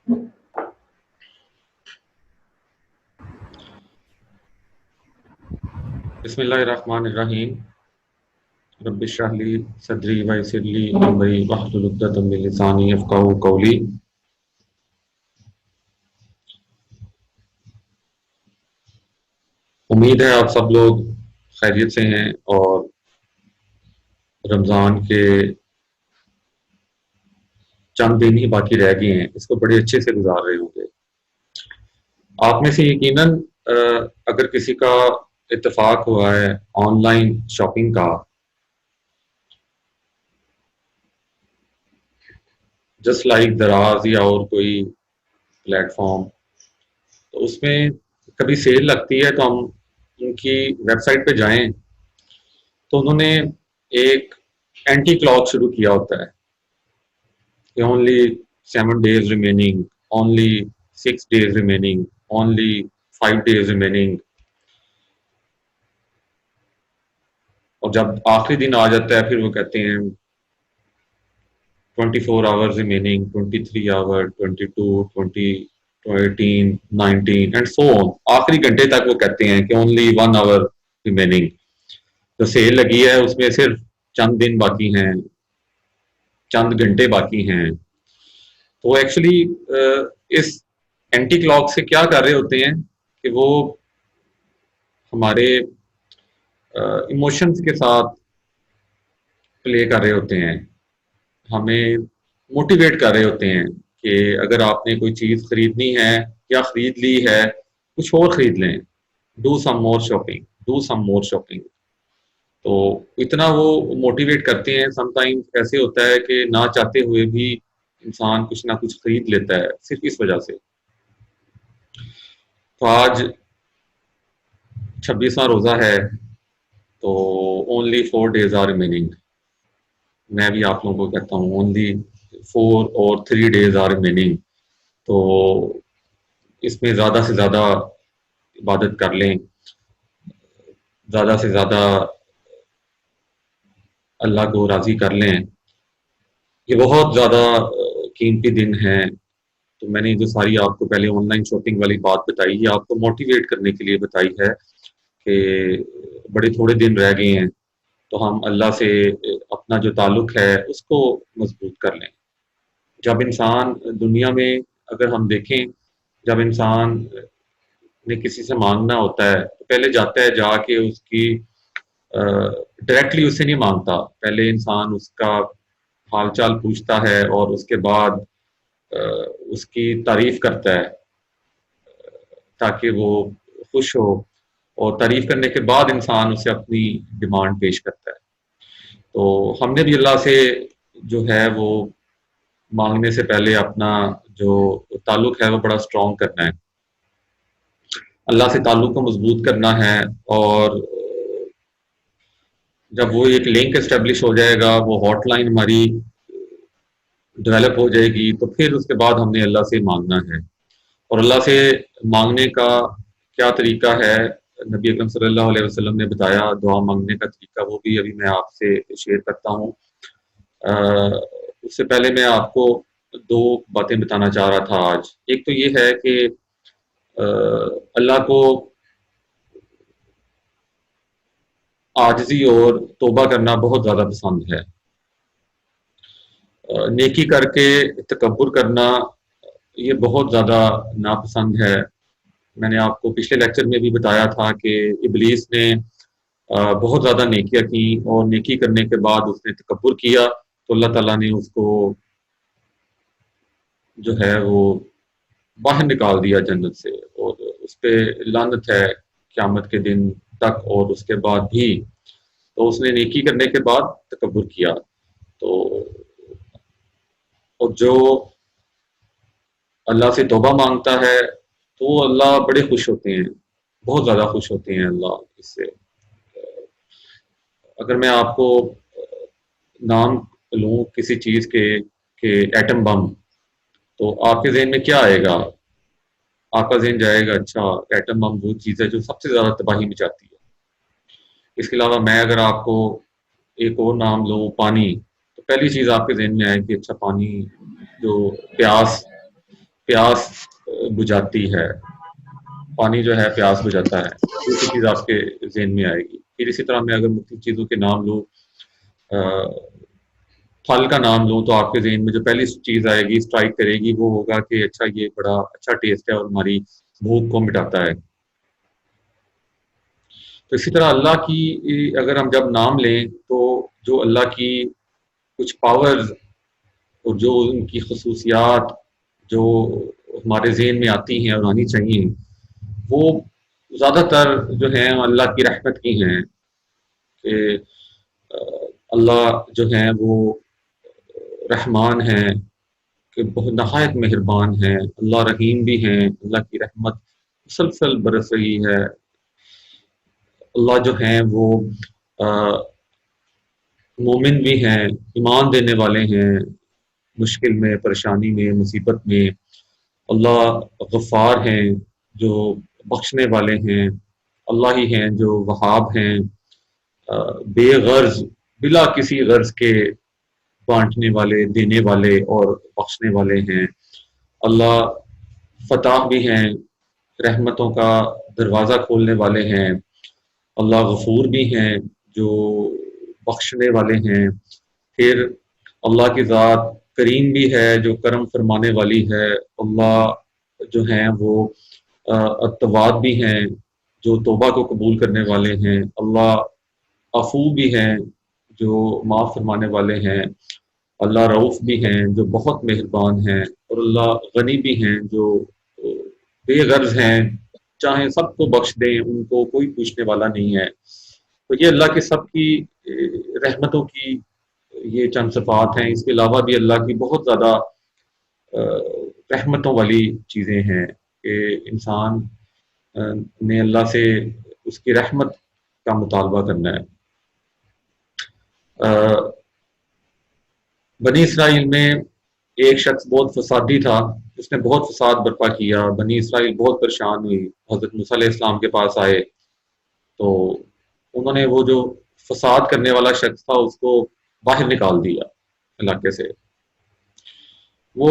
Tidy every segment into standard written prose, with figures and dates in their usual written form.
بسم اللہ الرحمن الرحیم۔ رب اشرح لی صدری ویسر لی امری واحلل عقدۃ من لسانی یفقہوا قولی۔ امید ہے آپ سب لوگ خیریت سے ہیں اور رمضان کے چند دن ہی باقی رہ گئے ہیں، اس کو بڑے اچھے سے گزار رہے ہوں گے۔ آپ میں سے یقیناً اگر کسی کا اتفاق ہوا ہے آن لائن شاپنگ کا، جسٹ لائک دراز یا اور کوئی پلیٹ فارم، تو اس میں کبھی سیل لگتی ہے تو ہم ان کی ویب سائٹ پہ جائیں تو انہوں نے ایک اینٹی کلاک شروع کیا ہوتا ہے کہ only 7 days remaining, only 6 days remaining, only 5 days remaining, اور جب آخری دن آ جاتا ہے پھر وہ کہتے ہیں 24 hours remaining, 23 hours، 22، 20، 18، 19 and so on, آخری گھنٹے تک وہ کہتے ہیں کہ اونلی 1 hour ریمیننگ۔ جو سیل لگی ہے اس میں صرف چند دن باقی ہیں، چند گھنٹے باقی ہیں۔ تو ایکچولی اس اینٹی کلاک سے کیا کر رہے ہوتے ہیں کہ وہ ہمارے ایموشنز کے ساتھ پلے کر رہے ہوتے ہیں، ہمیں موٹیویٹ کر رہے ہوتے ہیں کہ اگر آپ نے کوئی چیز خریدنی ہے یا خرید لی ہے، کچھ اور خرید لیں، do some more shopping, do some more shopping. تو اتنا وہ موٹیویٹ کرتے ہیں، سم ٹائم ایسے ہوتا ہے کہ نہ چاہتے ہوئے بھی انسان کچھ نہ کچھ خرید لیتا ہے صرف اس وجہ سے۔ تو آج 26واں روزہ ہے، تو اونلی 4 days آر ریمیننگ۔ میں بھی آپ لوگوں کو کہتا ہوں اونلی 4 اور 3 days آر ریمیننگ۔ تو اس میں زیادہ سے زیادہ عبادت کر لیں، زیادہ سے زیادہ اللہ کو راضی کر لیں۔ یہ بہت زیادہ قیمتی دن ہے۔ تو میں نے جو ساری آپ کو پہلے آن لائن شاپنگ والی بات بتائی، یہ آپ کو موٹیویٹ کرنے کے لیے بتائی ہے کہ بڑے تھوڑے دن رہ گئے ہیں، تو ہم اللہ سے اپنا جو تعلق ہے اس کو مضبوط کر لیں۔ جب انسان دنیا میں، اگر ہم دیکھیں، جب انسان نے کسی سے مانگنا ہوتا ہے تو پہلے جاتا ہے، جا کے اس کی ڈائریکٹلی اسے نہیں مانگتا، پہلے انسان اس کا حال چال پوچھتا ہے اور اس کے بعد اس کی تعریف کرتا ہے تاکہ وہ خوش ہو، اور تعریف کرنے کے بعد انسان اسے اپنی ڈیمانڈ پیش کرتا ہے۔ تو ہم نے بھی اللہ سے جو ہے وہ مانگنے سے پہلے اپنا جو تعلق ہے وہ بڑا اسٹرانگ کرنا ہے، اللہ سے تعلق کو مضبوط کرنا ہے۔ اور جب وہ ایک لنک اسٹیبلش ہو جائے گا، وہ ہاٹ لائن ہماری ڈیولپ ہو جائے گی، تو پھر اس کے بعد ہم نے اللہ سے مانگنا ہے۔ اور اللہ سے مانگنے کا کیا طریقہ ہے، نبی اکرم صلی اللہ علیہ وسلم نے بتایا دعا مانگنے کا طریقہ، وہ بھی ابھی میں آپ سے شیئر کرتا ہوں۔ اس سے پہلے میں آپ کو دو باتیں بتانا چاہ رہا تھا آج۔ ایک تو یہ ہے کہ اللہ کو عاجزی اور توبہ کرنا بہت زیادہ پسند ہے۔ نیکی کر کے تکبر کرنا یہ بہت زیادہ ناپسند ہے۔ میں نے آپ کو پچھلے لیکچر میں بھی بتایا تھا کہ ابلیس نے بہت زیادہ نیکیاں کی، اور نیکی کرنے کے بعد اس نے تکبر کیا تو اللہ تعالیٰ نے اس کو جو ہے وہ باہر نکال دیا جنت سے، اور اس پہ لعنت ہے قیامت کے دن تک، اور اس کے بعد بھی۔ تو اس نے نیکی کرنے کے بعد تکبر کیا، تو اور جو اللہ سے توبہ مانگتا ہے تو اللہ بڑے خوش ہوتے ہیں، بہت زیادہ خوش ہوتے ہیں اللہ اس سے۔ اگر میں آپ کو نام لوں کسی چیز کے کہ ایٹم بم، تو آپ کے ذہن میں کیا آئے گا؟ آپ کا ذہن جائے گا اچھا ایٹم بم وہ چیز ہے جو سب سے زیادہ تباہی مچاتی ہے۔ اس کے علاوہ میں اگر آپ کو ایک اور نام لوں پانی، تو پہلی چیز آپ کے ذہن میں آئے کہ اچھا پانی جو پیاس بجھاتی ہے، پانی جو ہے پیاس بجھاتا ہے، دوسری چیز آپ کے ذہن میں آئے گی۔ پھر اسی طرح میں اگر مختلف چیزوں کے نام لوں، پھل کا نام لوں، تو آپ کے ذہن میں جو پہلی چیز آئے گی، اسٹرائک کرے گی، وہ ہوگا کہ اچھا یہ بڑا اچھا ٹیسٹ ہے اور ہماری بھوک کو مٹاتا ہے۔ تو اسی طرح اللہ کی اگر ہم جب نام لیں تو جو اللہ کی کچھ پاورز اور جو ان کی خصوصیات جو ہمارے ذہن میں آتی ہیں اور آنی چاہیے، وہ زیادہ تر جو ہیں اللہ کی رحمت کی ہیں، کہ اللہ جو ہیں وہ رحمان ہیں، کہ بہت نہایت مہربان ہیں، اللہ رحیم بھی ہیں، اللہ کی رحمت مسلسل برس رہی ہے، اللہ جو ہیں وہ مومن بھی ہیں، ایمان دینے والے ہیں، مشکل میں، پریشانی میں، مصیبت میں اللہ غفار ہیں، جو بخشنے والے ہیں، اللہ ہی ہیں جو وہاب ہیں، بے غرض، بلا کسی غرض کے بانٹنے والے، دینے والے اور بخشنے والے ہیں۔ اللہ فتح بھی ہیں، رحمتوں کا دروازہ کھولنے والے ہیں۔ اللہ غفور بھی ہیں، جو بخشنے والے ہیں۔ پھر اللہ کی ذات کریم بھی ہے، جو کرم فرمانے والی ہے۔ اللہ جو ہیں وہ التواب بھی ہیں، جو توبہ کو قبول کرنے والے ہیں۔ اللہ عفو بھی ہیں، جو معاف فرمانے والے ہیں۔ اللہ رؤوف بھی ہیں، جو بہت مہربان ہیں۔ اور اللہ غنی بھی ہیں، جو بے غرض ہیں، چاہیں سب کو بخش دیں، ان کو کوئی پوچھنے والا نہیں ہے۔ تو یہ اللہ کے سب کی رحمتوں کی یہ چند صفات ہیں۔ اس کے علاوہ بھی اللہ کی بہت زیادہ رحمتوں والی چیزیں ہیں، کہ انسان نے اللہ سے اس کی رحمت کا مطالبہ کرنا ہے۔ بنی اسرائیل میں ایک شخص بہت فسادی تھا، اس نے بہت فساد برپا کیا، بنی اسرائیل بہت پریشان ہوئی، حضرت موسیٰ علیہ السلام کے پاس آئے، تو انہوں نے وہ جو فساد کرنے والا شخص تھا اس کو باہر نکال دیا علاقے سے۔ وہ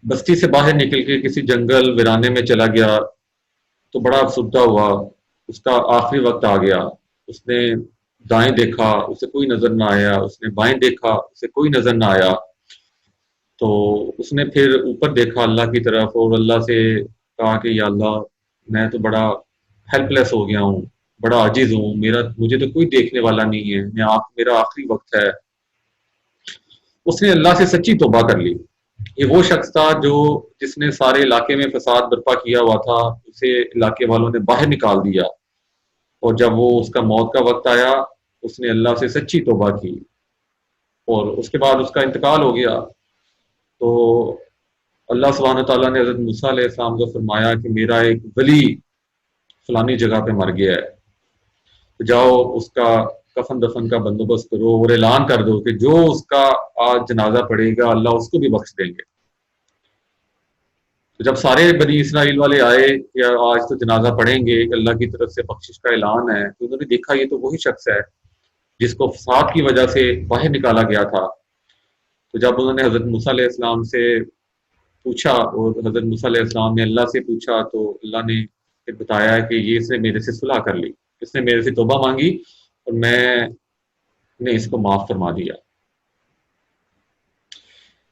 بستی سے باہر نکل کے کسی جنگل ویرانے میں چلا گیا، تو بڑا افسردہ ہوا، اس کا آخری وقت آ گیا۔ اس نے دائیں دیکھا، اسے کوئی نظر نہ آیا، اس نے بائیں دیکھا، اسے کوئی نظر نہ آیا، تو اس نے پھر اوپر دیکھا اللہ کی طرف اور اللہ سے کہا کہ یا اللہ، میں تو بڑا ہیلپ لیس ہو گیا ہوں، بڑا عاجز ہوں، مجھے تو کوئی دیکھنے والا نہیں ہے، میرا آخری وقت ہے۔ اس نے اللہ سے سچی توبہ کر لی۔ یہ وہ شخص تھا جس نے سارے علاقے میں فساد برپا کیا ہوا تھا، اسے علاقے والوں نے باہر نکال دیا، اور جب وہ اس کا موت کا وقت آیا، اس نے اللہ سے سچی توبہ کی، اور اس کے بعد اس کا انتقال ہو گیا۔ تو اللہ سبحانہ تعالیٰ نے حضرت موسیٰ علیہ السلام کو فرمایا کہ میرا ایک ولی فلانی جگہ پہ مر گیا ہے، تو جاؤ اس کا کفن دفن کا بندوبست کرو اور اعلان کر دو کہ جو اس کا آج جنازہ پڑے گا اللہ اس کو بھی بخش دیں گے۔ تو جب سارے بنی اسرائیل والے آئے کہ آج تو جنازہ پڑھیں گے، کہ اللہ کی طرف سے بخشش کا اعلان ہے، تو انہوں نے دیکھا یہ تو وہی شخص ہے جس کو فساد کی وجہ سے باہر نکالا گیا تھا۔ تو جب انہوں نے حضرت موسیٰ علیہ السلام سے پوچھا، اور حضرت موسیٰ علیہ السلام نے اللہ سے پوچھا، تو اللہ نے پھر بتایا کہ یہ اس نے میرے سے صلح کر لی، اس نے میرے سے توبہ مانگی اور میں نے اس کو معاف فرما دیا۔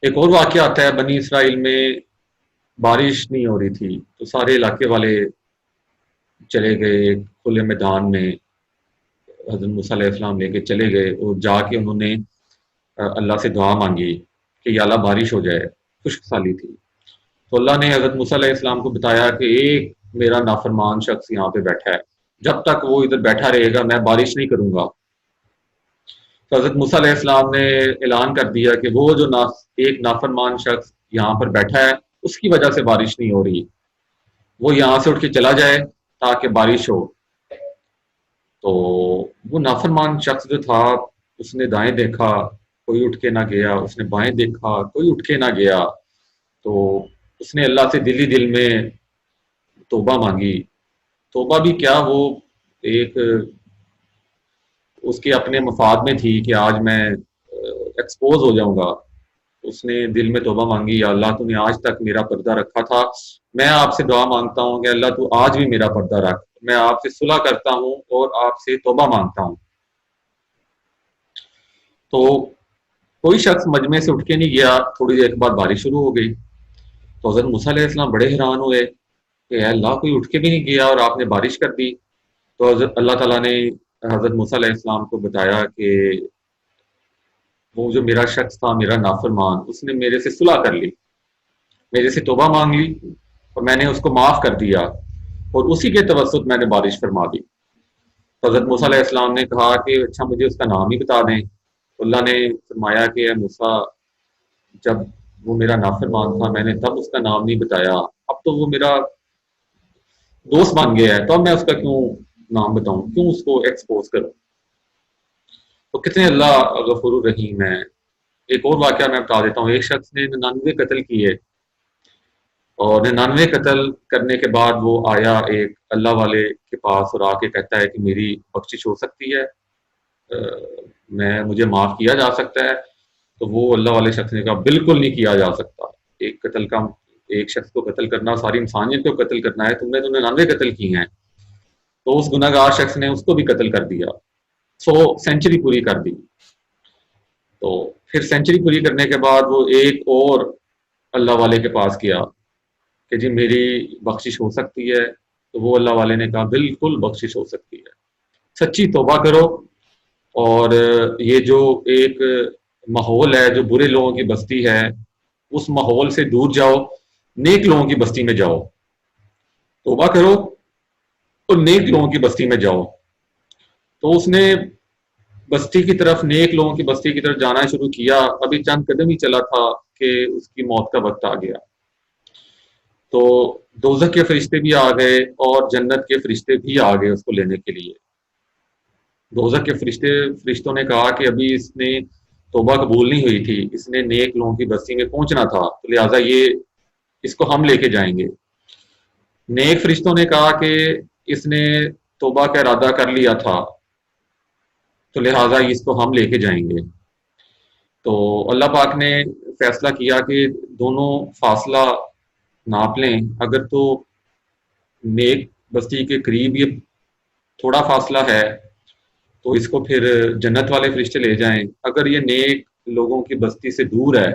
ایک اور واقعہ آتا ہے، بنی اسرائیل میں بارش نہیں ہو رہی تھی، تو سارے علاقے والے چلے گئے کھلے میدان میں، حضرت موسیٰ علیہ السلام لے کے چلے گئے، اور جا کے انہوں نے اللہ سے دعا مانگی کہ یا اللہ بارش ہو جائے، خشک سالی تھی۔ تو اللہ نے حضرت موسیٰ علیہ السلام کو بتایا کہ ایک میرا نافرمان شخص یہاں پہ بیٹھا ہے، جب تک وہ ادھر بیٹھا رہے گا میں بارش نہیں کروں گا۔ تو حضرت موسیٰ علیہ السلام نے اعلان کر دیا کہ وہ جو ایک نافرمان شخص یہاں پر بیٹھا ہے اس کی وجہ سے بارش نہیں ہو رہی، وہ یہاں سے اٹھ کے چلا جائے تاکہ بارش ہو۔ تو وہ نافرمان شخص جو تھا، اس نے دائیں دیکھا، کوئی اٹھ کے نہ گیا، اس نے بائیں دیکھا، کوئی اٹھ کے نہ گیا، تو اس نے اللہ سے دل ہی دل میں توبہ مانگی۔ توبہ بھی کیا، وہ ایک اس کے اپنے مفاد میں تھی کہ آج میں ایکسپوز ہو جاؤں گا، اس نے دل میں توبہ مانگی، یا اللہ تو نے آج تک میرا پردہ رکھا تھا، میں آپ سے دعا مانگتا ہوں کہ اللہ تو آج بھی میرا پردہ رکھ، میں آپ سے صلح کرتا ہوں اور آپ سے توبہ مانگتا ہوں۔ تو کوئی شخص مجمع سے اٹھ کے نہیں گیا، تھوڑی دیر کے بعد بارش شروع ہو گئی۔ تو حضرت موسیٰ علیہ السلام بڑے حیران ہوئے کہ اے اللہ، کوئی اٹھ کے بھی نہیں گیا اور آپ نے بارش کر دی۔ تو حضرت اللہ تعالیٰ نے حضرت موسیٰ علیہ السلام کو بتایا کہ وہ جو میرا شخص تھا، میرا نافرمان، اس نے میرے سے صلح کر لی، میرے سے توبہ مانگ لی، اور میں نے اس کو معاف کر دیا، اور اسی کے توسط میں نے بارش فرما دی۔ تو حضرت موسیٰ علیہ السلام نے کہا کہ اچھا مجھے اس کا نام ہی بتا دیں۔ تو اللہ نے فرمایا کہ اے موسیٰ، جب وہ میرا نافرمان تھا میں نے تب اس کا نام نہیں بتایا، اب تو وہ میرا دوست بن گیا ہے، تو اب میں اس کا کیوں نام بتاؤں، کیوں اس کو ایکسپوز کروں؟ تو کتنے اللہ غفور الرحیم ہے۔ ایک اور واقعہ میں بتا دیتا ہوں۔ ایک شخص نے 99 قتل کیے، اور 99 قتل کرنے کے بعد وہ آیا ایک اللہ والے کے پاس اور آ کے کہتا ہے کہ میری بخشش ہو سکتی ہے، مجھے معاف کیا جا سکتا ہے۔ تو وہ اللہ والے شخص نے کہا بالکل نہیں کیا جا سکتا، ایک شخص کو قتل کرنا ساری انسانیت کو قتل کرنا ہے، تم نے 99 قتل کی ہیں۔ تو اس گناہ گار شخص نے اس کو بھی قتل کر دیا، 100 سینچری پوری کر دی۔ تو پھر سینچری پوری کرنے کے بعد وہ ایک اور اللہ والے کے پاس گیا کہ جی میری بخشش ہو سکتی ہے۔ تو وہ اللہ والے نے کہا بالکل بخشش ہو سکتی ہے، سچی توبہ کرو، اور یہ جو ایک ماحول ہے جو برے لوگوں کی بستی ہے، اس ماحول سے دور جاؤ، نیک لوگوں کی بستی میں جاؤ، توبہ کرو اور نیک لوگوں کی بستی میں جاؤ۔ تو اس نے بستی کی طرف، نیک لوگوں کی بستی کی طرف جانا شروع کیا، ابھی چند قدم ہی چلا تھا کہ اس کی موت کا وقت آ گیا۔ تو دوزخ کے فرشتے بھی آ گئے اور جنت کے فرشتے بھی آ گئے اس کو لینے کے لیے۔ دوزخ کے فرشتوں نے کہا کہ ابھی اس نے توبہ قبول نہیں ہوئی تھی، اس نے نیک لوگوں کی بستی میں پہنچنا تھا، تو لہٰذا اس کو ہم لے کے جائیں گے۔ نیک فرشتوں نے کہا کہ اس نے توبہ کا ارادہ کر لیا تھا، تو لہٰذا اس کو ہم لے کے جائیں گے۔ تو اللہ پاک نے فیصلہ کیا کہ دونوں فاصلہ ناپ لیں، اگر تو نیک بستی کے قریب یہ تھوڑا فاصلہ ہے تو اس کو پھر جنت والے فرشتے لے جائیں، اگر یہ نیک لوگوں کی بستی سے دور ہے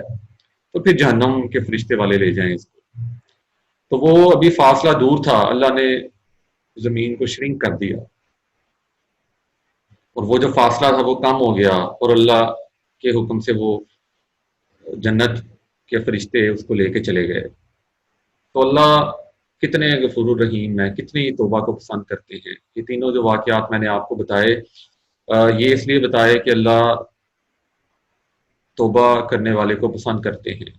تو پھر جہنم کے فرشتے والے لے جائیں اس کو۔ تو وہ ابھی فاصلہ دور تھا، اللہ نے زمین کو شرنک کر دیا، اور وہ جو فاصلہ تھا وہ کم ہو گیا، اور اللہ کے حکم سے وہ جنت کے فرشتے اس کو لے کے چلے گئے۔ تو اللہ کتنے غفور الرحیم ہے، کتنی توبہ کو پسند کرتے ہیں۔ یہ تینوں جو واقعات میں نے آپ کو بتائے، یہ اس لیے بتائے کہ اللہ توبہ کرنے والے کو پسند کرتے ہیں،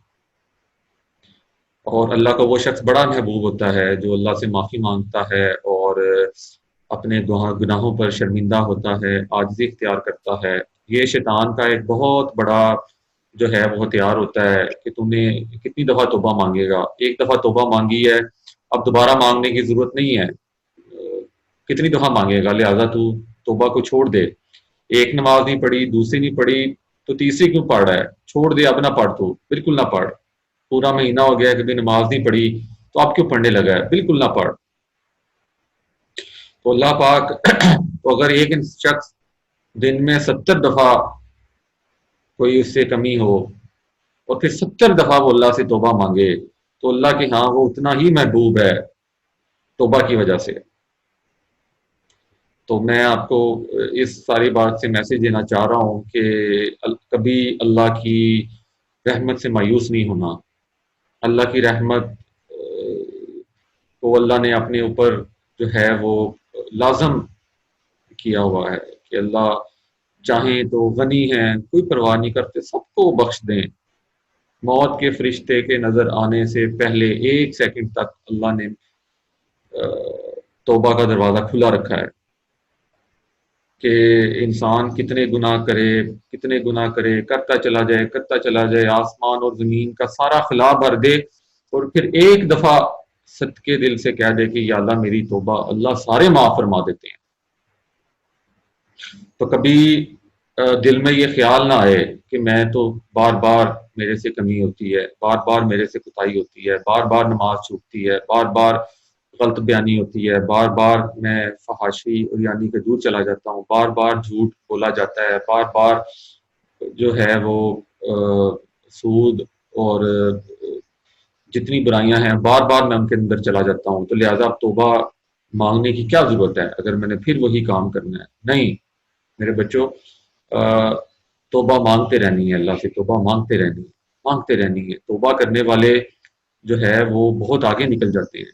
اور اللہ کو وہ شخص بڑا محبوب ہوتا ہے جو اللہ سے معافی مانگتا ہے اور اپنے گناہوں پر شرمندہ ہوتا ہے، عاجزی اختیار کرتا ہے۔ یہ شیطان کا ایک بہت بڑا جو ہے وہ ہتھیار ہوتا ہے کہ تم نے کتنی دفعہ توبہ مانگے گا، ایک دفعہ توبہ مانگی ہے اب دوبارہ مانگنے کی ضرورت نہیں ہے، کتنی دفعہ مانگے گا، لہٰذا تو توبہ کو چھوڑ دے۔ ایک نماز نہیں پڑھی، دوسری نہیں پڑھی، تو تیسری کیوں پڑھ رہا ہے، چھوڑ دے، اب نہ پڑھ، تو بالکل نہ پڑھ۔ پورا مہینہ ہو گیا کبھی نماز نہیں پڑھی تو اب کیوں پڑھنے لگا ہے، بالکل نہ پڑھ۔ تو اللہ پاک تو اگر ایک شخص دن میں 70 دفعہ کوئی اس سے کمی ہو اور پھر 70 دفعہ وہ اللہ سے توبہ مانگے، تو اللہ کے ہاں وہ اتنا ہی محبوب ہے توبہ کی وجہ سے۔ تو میں آپ کو اس ساری بات سے میسج دینا چاہ رہا ہوں کہ کبھی اللہ کی رحمت سے مایوس نہیں ہونا۔ اللہ کی رحمت کو اللہ نے اپنے اوپر جو ہے وہ لازم کیا ہوا ہے کہ اللہ چاہیں تو غنی ہیں، کوئی پرواہ نہیں کرتے، سب کو بخش دیں۔ موت کے فرشتے کے نظر آنے سے پہلے 1 سیکنڈ تک اللہ نے توبہ کا دروازہ کھلا رکھا ہے کہ انسان کتنے گناہ کرے، کرتا چلا جائے، آسمان اور زمین کا سارا خلا بھر دے، اور پھر ایک دفعہ صدقے دل سے کہہ دے کہ یا اللہ میری توبہ، اللہ سارے معاف فرما دیتے ہیں۔ تو کبھی دل میں یہ خیال نہ آئے کہ میں تو بار بار میرے سے کمی ہوتی ہے، بار بار میرے سے کوتاہی ہوتی ہے، بار بار نماز چھوٹتی ہے، بار بار غلط بیانی ہوتی ہے، بار بار میں فحاشی اور یعنی کہ دور چلا جاتا ہوں، بار بار جھوٹ بولا جاتا ہے، بار بار جو ہے وہ سود اور جتنی برائیاں ہیں بار بار میں ان کے اندر چلا جاتا ہوں، تو لہٰذا اب توبہ مانگنے کی کیا ضرورت ہے اگر میں نے پھر وہی کام کرنا ہے؟ نہیں میرے بچوں، توبہ مانگتے رہنی ہے، اللہ سے توبہ مانگتے رہنی ہے۔ توبہ کرنے والے جو ہے وہ بہت آگے نکل جاتے ہیں۔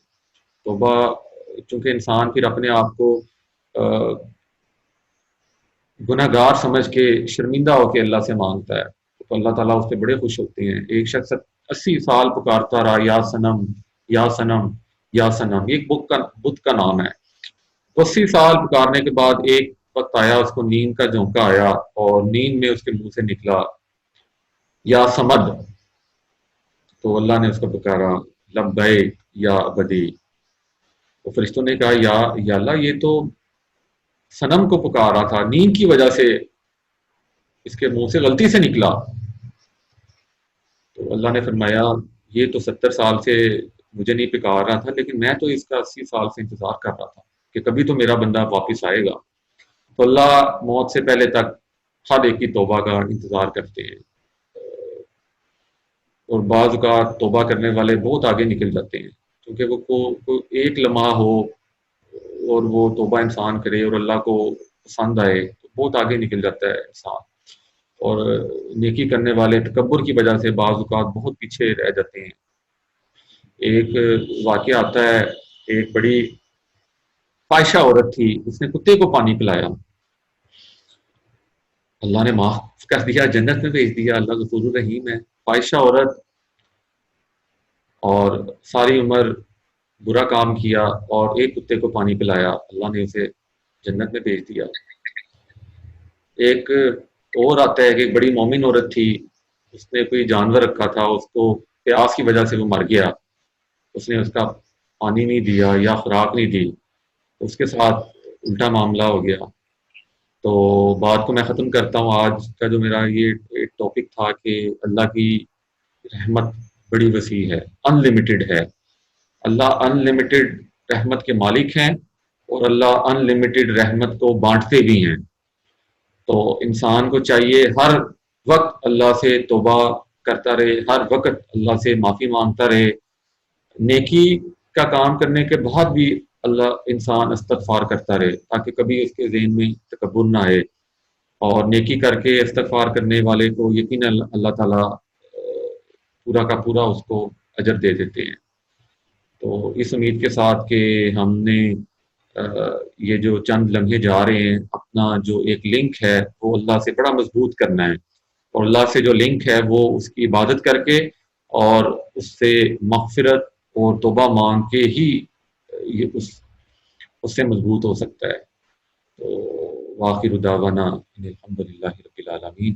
توبہ چونکہ انسان پھر اپنے آپ کو گناہ گار سمجھ کے شرمندہ ہو کے اللہ سے مانگتا ہے تو اللہ تعالیٰ اس سے بڑے خوش ہوتے ہیں۔ ایک شخص 80 سال پکارتا رہا، یا سنم یا سنم یا سنم، یہ ایک بت کا نام ہے۔ 80 سال پکارنے کے بعد ایک وقت آیا، اس کو نیند کا جھونکا آیا اور نیند میں اس کے منہ سے نکلا یا سمد، تو اللہ نے اس کو پکارا لبیک یا عبدی۔ تو فرشتوں نے کہا یا اللہ، یہ تو صنم کو پکار رہا تھا، نیند کی وجہ سے اس کے منہ سے غلطی سے نکلا۔ تو اللہ نے فرمایا یہ تو 70 سال سے مجھے نہیں پکار رہا تھا، لیکن میں تو اس کا 80 سال سے انتظار کر رہا تھا کہ کبھی تو میرا بندہ واپس آئے گا۔ تو اللہ موت سے پہلے تک ہر ایک کی توبہ کا انتظار کرتے ہیں، اور بعض اوقات توبہ کرنے والے بہت آگے نکل جاتے ہیں، کیونکہ وہ کو ایک لمحہ ہو اور وہ توبہ انسان کرے اور اللہ کو پسند آئے تو بہت آگے نکل جاتا ہے انسان، اور نیکی کرنے والے تکبر کی وجہ سے بعض اوقات بہت پیچھے رہ جاتے ہیں۔ ایک واقعہ آتا ہے، ایک بڑی فاحشہ عورت تھی، اس نے کتے کو پانی پلایا، اللہ نے معاف کر دیا، جنت میں بھیج دیا، اللہ غفور الرحیم ہے۔ فاحشہ عورت، اور ساری عمر برا کام کیا اور ایک کتے کو پانی پلایا، اللہ نے اسے جنت میں بھیج دیا۔ ایک اور آتا ہے کہ ایک بڑی مومن عورت تھی، اس نے کوئی جانور رکھا تھا، اس کو پیاس کی وجہ سے وہ مر گیا، اس نے اس کا پانی نہیں دیا یا خوراک نہیں دی، اس کے ساتھ الٹا معاملہ ہو گیا۔ تو بات کو میں ختم کرتا ہوں، آج کا جو میرا یہ ٹاپک تھا کہ اللہ کی رحمت بڑی وسیع ہے، ان لمیٹڈ ہے۔ اللہ ان لمیٹڈ رحمت کے مالک ہیں، اور اللہ ان لمیٹڈ رحمت کو بانٹتے بھی ہیں۔ تو انسان کو چاہیے ہر وقت اللہ سے توبہ کرتا رہے، ہر وقت اللہ سے معافی مانگتا رہے، نیکی کا کام کرنے کے بعد بھی اللہ انسان استغفار کرتا رہے، تاکہ کبھی اس کے ذہن میں تکبر نہ آئے، اور نیکی کر کے استغفار کرنے والے کو یقیناً اللہ تعالیٰ پورا کا پورا اس کو اجر دے دیتے ہیں۔ تو اس امید کے ساتھ کہ ہم نے یہ جو چند لمحے جا رہے ہیں، اپنا جو ایک لنک ہے وہ اللہ سے بڑا مضبوط کرنا ہے، اور اللہ سے جو لنک ہے وہ اس کی عبادت کر کے اور اس سے مغفرت اور توبہ مانگ کے ہی یہ اس سے مضبوط ہو سکتا ہے۔ تو وآخر دعوانا ان الحمد للہ رب العالمین۔